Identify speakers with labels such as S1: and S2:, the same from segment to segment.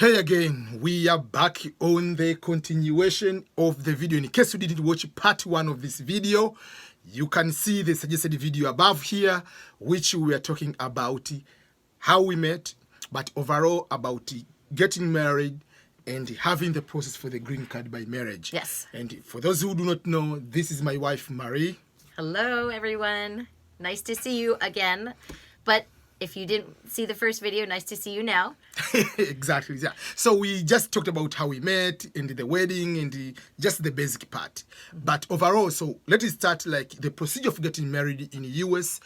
S1: Hey again, we are back on the continuation of the video. In case you didn't watch part 1 of this video, you can see the suggested video above here, which we are talking about how we met, but overall about getting married and having the process for the green card by marriage.
S2: Yes.
S1: And for those who do not know, this is my wife, Marie.
S2: Hello, everyone. Nice to see you again. But if you didn't see the first video, nice to see you now.
S1: Exactly, yeah. So we just talked about how we met and the wedding and just the basic part. But overall, so let us start like the procedure of getting married in the US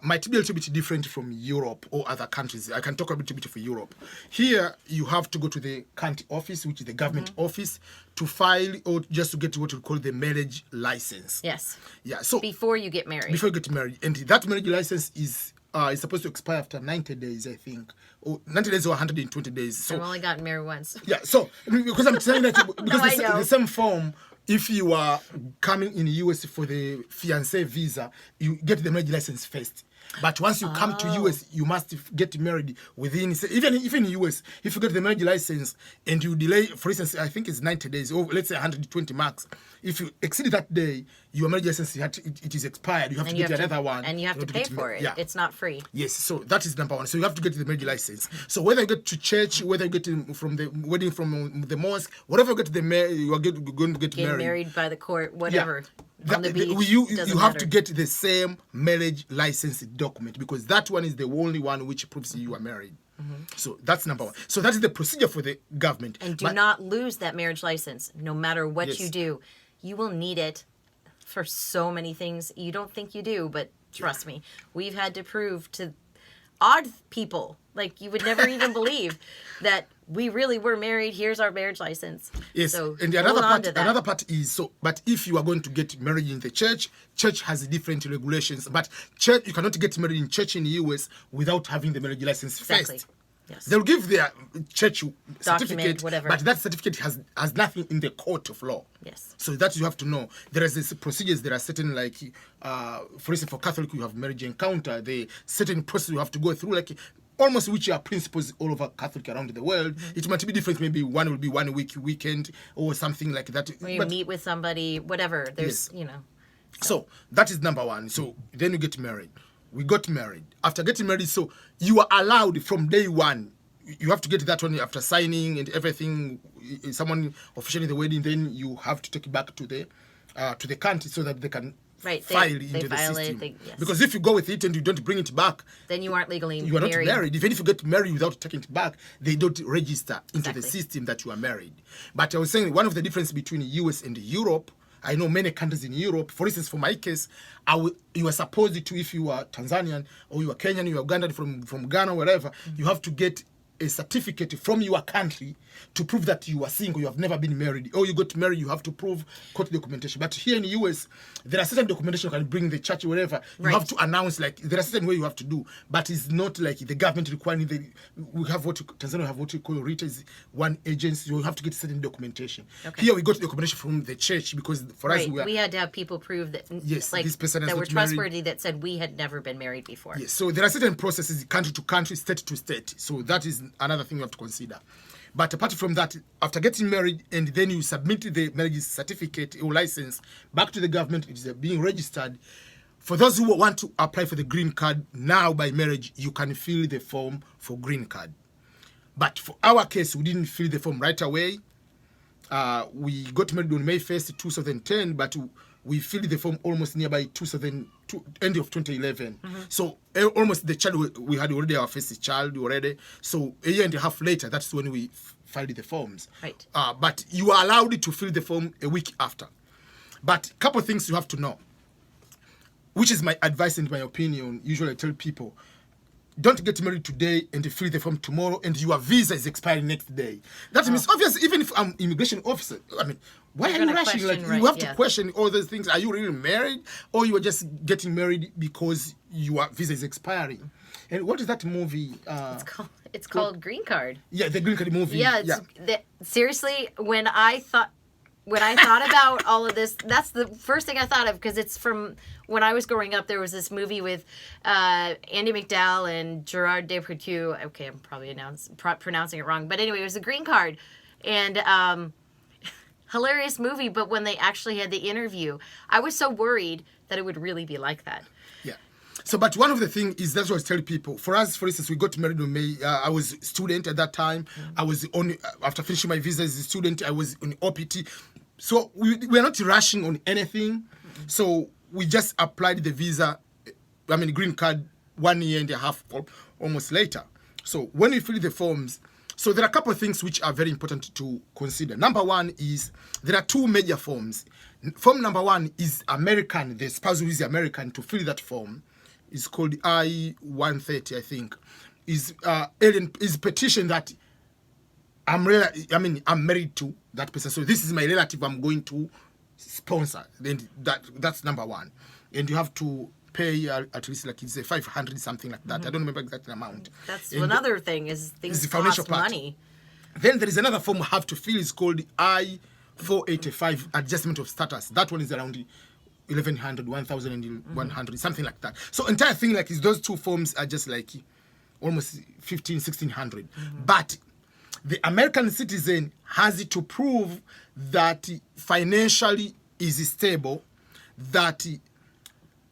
S1: might be a little bit different from Europe or other countries. I can talk a little bit for Europe. Here, you have to go to the county office, which is the government office, to file or just to get what we call the marriage license.
S2: Yes.
S1: Yeah. So
S2: before you get married.
S1: Before you get married, and that marriage license is supposed to expire after 90 days, I think, or 90 days or 120 days. So
S2: I've only gotten married once.
S1: yeah. So because I'm saying that because
S2: I know.
S1: the same form. If you are coming in the US for the fiancé visa, you get the marriage license first. But once you come to US, you must get married within, even in the US, if you get the marriage license and you delay, for instance, I think it's 90 days, or let's say 120 max. If you exceed that day, your marriage license, it is expired. You have to get another one.
S2: And you have to pay for it.
S1: Yeah.
S2: It's not free.
S1: Yes, so that is number one. So you have to get the marriage license. So whether you get to church, whether you get from the wedding from the mosque, whatever you get to you are going to get
S2: married by the court, whatever.
S1: Yeah.
S2: On the beach,
S1: you
S2: doesn't
S1: have
S2: matter.
S1: to get the same marriage license document because that one is the only one which proves you are married. So that's number one. So that is the procedure for the government.
S2: And do not lose that marriage license, no matter what
S1: Yes.
S2: you do. You will need it for so many things. You don't think you do, but trust me, we've had to prove to odd people, like you would never even believe, that we really were married. Here's our marriage license.
S1: Yes,
S2: So
S1: and the
S2: hold on to that.
S1: another part is so. But if you are going to get married in the church, church has different regulations. But church, you cannot get married in church in the US without having the marriage license
S2: Exactly.
S1: first.
S2: Yes.
S1: They'll give their church certificate,
S2: whatever.
S1: but that certificate has nothing in the court of law.
S2: Yes.
S1: So that you have to know. There is this procedures. There are certain like, for instance, for Catholic, you have marriage encounter. The certain process you have to go through, like almost which are principles all over Catholic around the world. It might be different. Maybe one will be 1 week, weekend, or something like that.
S2: When you meet with somebody, whatever. There's,
S1: Yes. So that is number one. So then you get married. We got married. After getting married, so you are allowed from day one. You have to get that one after signing and everything. Someone officially the wedding, then you have to take it back to the country so that they can file it into the system.
S2: Yes.
S1: Because if you go with it and you don't bring it back,
S2: then you aren't legally
S1: you are not
S2: married.
S1: married. Even if you get married without taking it back, they don't register into the
S2: Exactly.
S1: system that you are married. But I was saying one of the difference between the US and Europe, I know many countries in Europe, for instance, for my case, you are supposed to, if you are Tanzanian or you are Kenyan, you are Ugandan from Ghana, wherever, you have to get a certificate from your country to prove that you are single, you have never been married, or you got married, you have to prove court documentation. But here in the US, there are certain documentation you can bring the church, wherever. You have to announce, like, there are certain way you have to do, but it's not like the government requiring we have Tanzania have what we call RITA, is one agency, you have to get certain documentation.
S2: Okay.
S1: Here we got documentation from the church because for us,
S2: We had to have people prove that,
S1: Yes,
S2: like,
S1: this person has
S2: that were
S1: not married.
S2: trustworthy, that said we had never been married before.
S1: Yes, so there are certain processes country to country, state to state. So that is another thing you have to consider. But apart from that, after getting married and then you submit the marriage certificate or license back to the government, it is being registered. For those who want to apply for the green card now by marriage, you can fill the form for green card. But for our case, we didn't fill the form right away. We got married on May 1st, 2010, but we filled the form almost nearby end of 2011. So almost the child, we had already our first child already. So a year and a half later, that's when we filed the forms.
S2: Right.
S1: But you are allowed to fill the form a week after. But a couple of things you have to know, which is my advice and my opinion. Usually I tell people, don't get married today and fill the form tomorrow and your visa is expiring next day. That means, obviously, even if I'm immigration officer, I mean, why are you rushing? Like, you have to question all those things. Are you really married, or you are just getting married because your visa is expiring? And what is that movie?
S2: It's called Green Card.
S1: Yeah, the Green Card movie.
S2: Yeah, seriously, when I thought when I thought about all of this, that's the first thing I thought of, because it's from when I was growing up. There was this movie with Andy McDowell and Gerard Depardieu. Okay, I'm probably pronouncing it wrong, but anyway, it was a Green Card, and hilarious movie. But when they actually had the interview, I was so worried that it would really be like that.
S1: Yeah. So, but one of the things is, that's what I tell people. For us, for instance, we got married in May. I was a student at that time. I was on, after finishing my visa as a student, I was on OPT. So we are not rushing on anything. So we just applied the visa, green card 1 year and a half almost later. So when we fill the forms, so there are a couple of things which are very important to consider. Number one is, there are two major forms. Form number one is American. The spouse who is American, to fill that form is called I-130, I think. Is petition that I'm married to that person. So this is my relative I'm going to sponsor. Then that's number one. And you have to pay at least, like, it's a 500 something like that. I don't remember exact amount.
S2: That's another thing, is things cost money.
S1: Then there is another form you have to fill. It's called I-485, adjustment of status. That one is around 1,100, 1,100, something like that. So entire thing, like, is those two forms are just like almost 1,500, 1,600. But the American citizen has to prove that financially is stable, that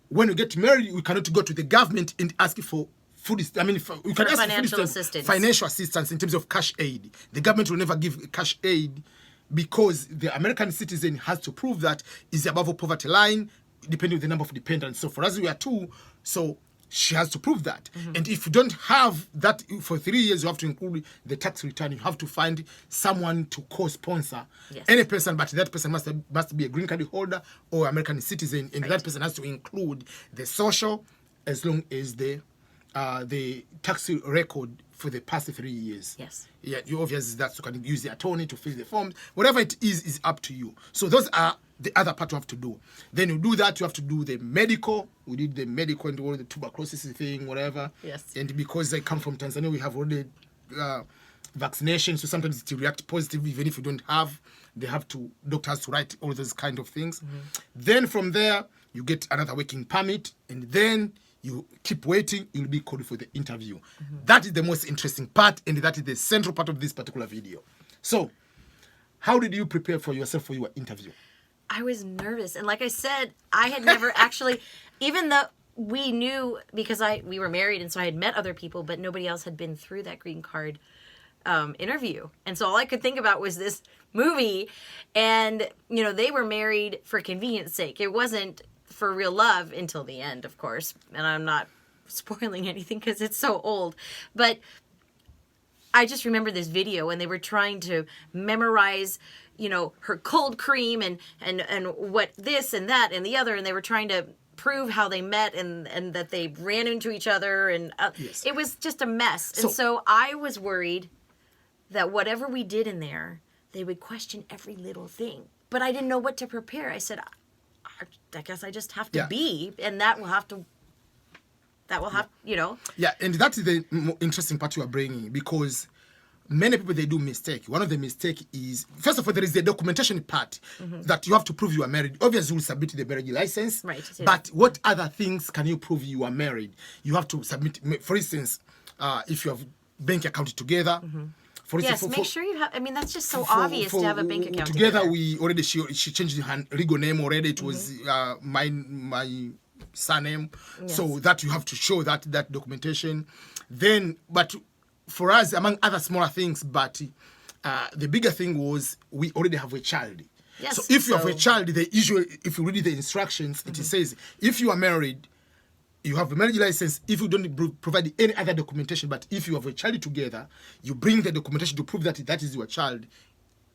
S1: when we get married, we cannot go to the government and ask for food. We can ask
S2: financial
S1: for
S2: assistance.
S1: Financial assistance in terms of cash aid. The government will never give cash aid, because the American citizen has to prove that is above the poverty line, depending on the number of dependents. So for us, we are two, so she has to prove that. And if you don't have that for 3 years, you have to include the tax return. You have to find someone to co-sponsor any person, but that person must be a green card holder or American citizen, and that person has to include the social, as long as the tax record for the past 3 years.
S2: Yes.
S1: Yeah, you obviously that you can use the attorney to fill the forms. Whatever it is up to you. So those are the other part you have to do. Then you do that, you have to do the medical. We did the medical and all the tuberculosis thing, whatever.
S2: Yes.
S1: And because I come from Tanzania, we have already vaccination, so sometimes it react positive even if you don't have. Doctors to write all those kind of things. Then from there, you get another working permit, and then you keep waiting, you'll be called for the interview. That is the most interesting part, and that is the central part of this particular video. So, how did you prepare for yourself for your interview?
S2: I was nervous. And like I said, I had never actually, even though we knew, because we were married, and so I had met other people, but nobody else had been through that green card interview. And so all I could think about was this movie, and, they were married for convenience sake. It wasn't for real love until the end, of course. And I'm not spoiling anything because it's so old. But I just remember this video when they were trying to memorize, her cold cream and what this and that and the other. And they were trying to prove how they met and that they ran into each other. And It was just a mess. And so I was worried that whatever we did in there, they would question every little thing. But I didn't know what to prepare. I said, I guess I just have to be, and that will have,
S1: Yeah, and that is the interesting part you are bringing, because many people, they do mistake. One of the mistake is, first of all, there is the documentation part that you have to prove you are married. Obviously, you will submit the marriage license.
S2: Right. Yeah.
S1: But what other things can you prove you are married? You have to submit, for instance, if you have bank account together. For instance,
S2: make sure you have. That's just so obvious to have a bank account
S1: together. We already she changed her legal name already. It was my surname, so that you have to show that documentation. Then, but for us, among other smaller things, but the bigger thing was we already have a child.
S2: Yes.
S1: So if you have a child, if you read the instructions, it says if you are married, you have a marriage license. If you don't provide any other documentation, but if you have a child together, you bring the documentation to prove that is your child.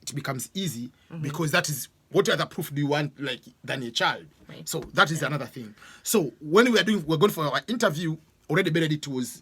S1: It becomes easy because that is, what other proof do you want than a child? Right. So that is another thing. So when we're going for our interview, already Benedict was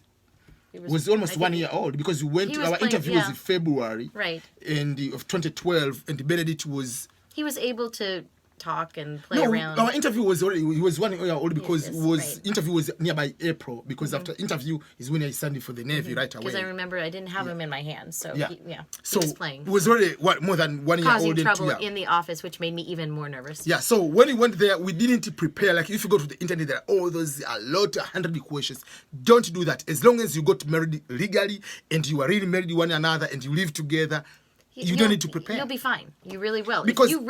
S1: almost 1 year old, because our interview was in February,
S2: right,
S1: and of 2012, and Benedict was.
S2: He was able to talk and play around.
S1: Our interview was already, he was 1 year old because
S2: Yes,
S1: interview was nearby April, because after interview is when I signed for the Navy right away.
S2: Because I remember I didn't have him in my hands, so
S1: Yeah.
S2: he
S1: So
S2: was playing.
S1: it was already more than 1 year
S2: Causing
S1: old.
S2: trouble
S1: and 2 years.
S2: in the office, which made me even more nervous.
S1: Yeah, so when we went there, we didn't prepare. Like, if you go to the internet, there are all those, a lot, 100 questions. Don't do that. As long as you got married legally and you are really married to one another and you live together, you don't need to prepare.
S2: You'll be fine. You really will.
S1: Because-
S2: if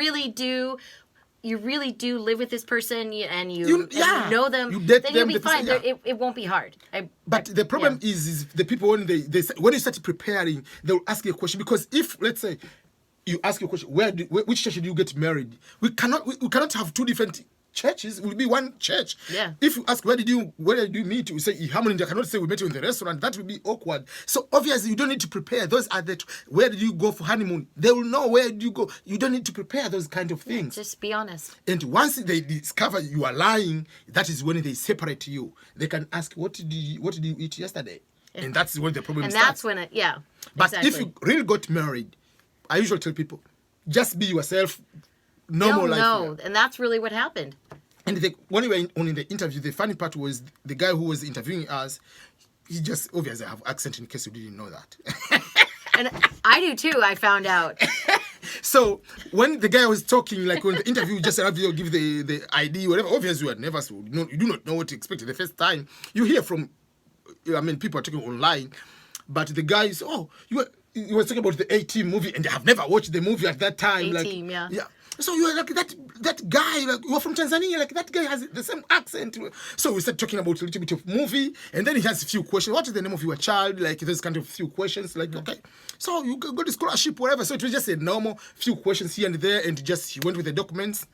S2: you really do live with this person and you know them,
S1: You date
S2: then you'll
S1: them,
S2: be
S1: the person-
S2: fine.
S1: yeah.
S2: It won't be hard.
S1: But the problem is the people when when you start preparing, they'll ask you a question. Because if, let's say, you ask a question, which church did you get married? We cannot have two different churches. It will be one church.
S2: Yeah.
S1: If you ask where did you meet, you say Harmony. I cannot say we met you in the restaurant. That will be awkward. So obviously you don't need to prepare. Those are where did you go for honeymoon? They will know where did you go. You don't need to prepare those kind of things.
S2: Just be honest.
S1: And once they discover you are lying, that is when they separate you. They can ask, what did you eat yesterday? And that's when the problem
S2: And
S1: starts.
S2: that's when
S1: But
S2: exactly.
S1: if you really got married, I usually tell people, just be yourself, normal life.
S2: No, and that's really what happened.
S1: And when we were in the interview, the funny part was the guy who was interviewing us, he just obviously have accent in case you didn't know that.
S2: And I do too, I found out.
S1: So when the guy was talking, like when the interview just have you give the ID, whatever, obviously you had never, you do not know what to expect the first time. You hear from, people are talking online, but the guy is, you were talking about the A-Team movie, and I have never watched the movie at that time.
S2: A-Team,
S1: like,
S2: yeah.
S1: So you were like that guy, like you're from Tanzania, like that guy has the same accent. So we started talking about a little bit of movie, and then he has a few questions. What is the name of your child? Like those kind of few questions. Like, okay, so you got the scholarship, whatever. So it was just a normal few questions here and there, and he went with the documents.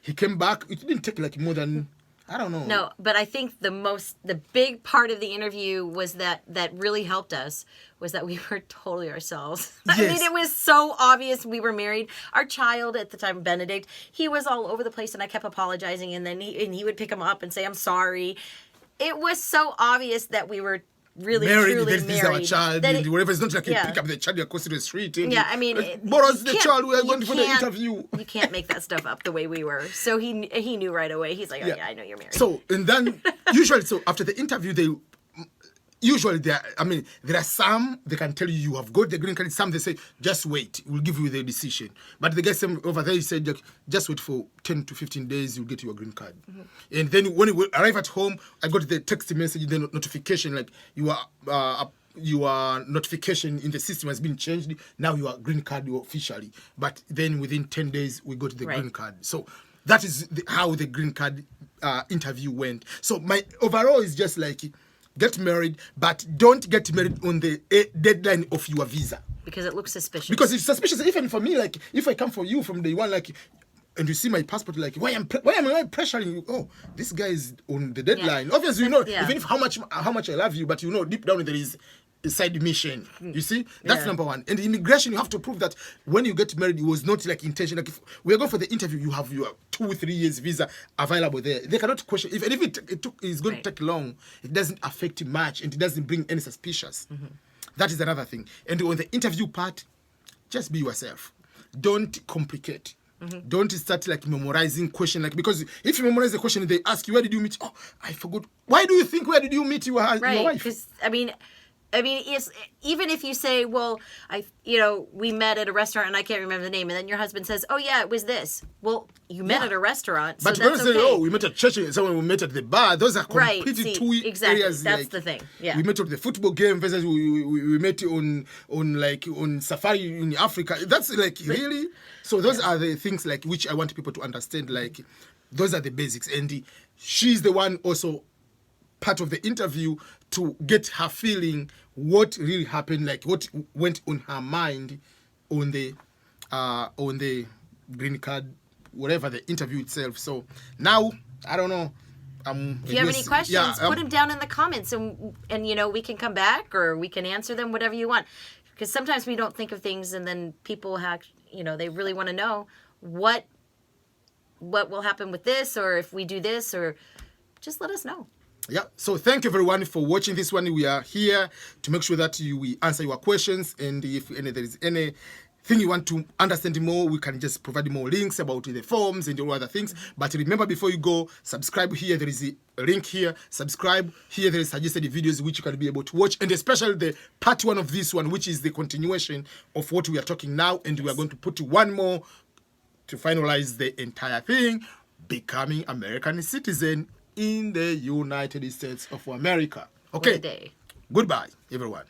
S1: He came back. It didn't take like more than, I don't know.
S2: No, but I think the big part of the interview was that really helped us was that we were totally ourselves. I
S1: Yes.
S2: mean, it was so obvious we were married. Our child at the time, Benedict, he was all over the place, and I kept apologizing, and then he would pick him up and say, "I'm sorry." It was so obvious that we were really
S1: married,
S2: truly
S1: this is our
S2: married.
S1: child,
S2: that
S1: and
S2: it-
S1: whatever. It's not like you
S2: yeah.
S1: pick up the child, you across the street. And
S2: Yeah, I mean,
S1: borrows the
S2: you can't-
S1: child, we are
S2: you
S1: going for the
S2: can't-
S1: interview.
S2: You can't make that stuff up the way we were. So he knew right away. He's like, "Oh yeah, I know you're married."
S1: So, and then usually, so after the interview, there are some, they can tell you have got the green card. Some they say, just wait, we'll give you the decision. But the guy over there, he said, just wait for 10 to 15 days, you'll get your green card.
S2: Mm-hmm.
S1: And then when we arrive at home, I got the text message, the notification, like your notification in the system has been changed. Now you are green card officially. But then within 10 days, we got the
S2: Right.
S1: green card. So that is how the green card interview went. So my overall is just like, get married, but don't get married on the deadline of your visa.
S2: because it looks suspicious.
S1: Because it's suspicious. Even for me, like, if I come for you from day one, like, and you see my passport, like, why am I pressuring you? Oh, this guy is on the deadline.
S2: Yeah.
S1: Obviously, even if how much I love you, but deep down there is a side mission. You see, that's
S2: Yeah.
S1: number one. And immigration, you have to prove that when you get married, it was not like intentional. Like, if we are going for the interview, you have your 2-3 years visa available there. They cannot question. If it's going to take long, it doesn't affect much, and it doesn't bring any suspicious. That is another thing. And on the interview part, just be yourself. Don't complicate. Don't start like memorizing question, like, because if you memorize the question and they ask you, where did you meet? Oh, I forgot. Why do you think, where did you meet your
S2: Right,
S1: wife?
S2: because I mean, it's even if you say, well, we met at a restaurant and I can't remember the name, and then your husband says, oh yeah, it was this. Well, you met
S1: Yeah.
S2: at a restaurant,
S1: But
S2: so
S1: when
S2: that's
S1: I say,
S2: okay.
S1: oh, we met at church, and someone we met at the bar, those are
S2: Right,
S1: completely
S2: see,
S1: two
S2: exactly,
S1: areas.
S2: that's
S1: like,
S2: the thing, yeah.
S1: We met at the football game versus we met on safari in Africa. That's like, really? So those are the things like which I want people to understand. Like, those are the basics. And she's the one also part of the interview to get her feeling what really happened, like what went on her mind on the green card, whatever the interview itself. So now I don't know.
S2: If you have any questions, put them down in the comments, and we can come back or we can answer them, whatever you want. Because sometimes we don't think of things, and then people they really want to know what will happen with this, or if we do this, or just let us know.
S1: Yeah. So thank you everyone for watching this one. We are here to make sure that we answer your questions, and if there is any thing you want to understand more, we can just provide more links about the forms and all other things. But remember, before you go, subscribe here. There is a link here. Subscribe here. There is suggested videos which you can be able to watch, and especially the part 1 of this one, which is the continuation of what we are talking now. And we are going to put one more to finalize the entire thing: becoming American citizen in the United States of America. Okay.
S2: Day.
S1: Goodbye, everyone.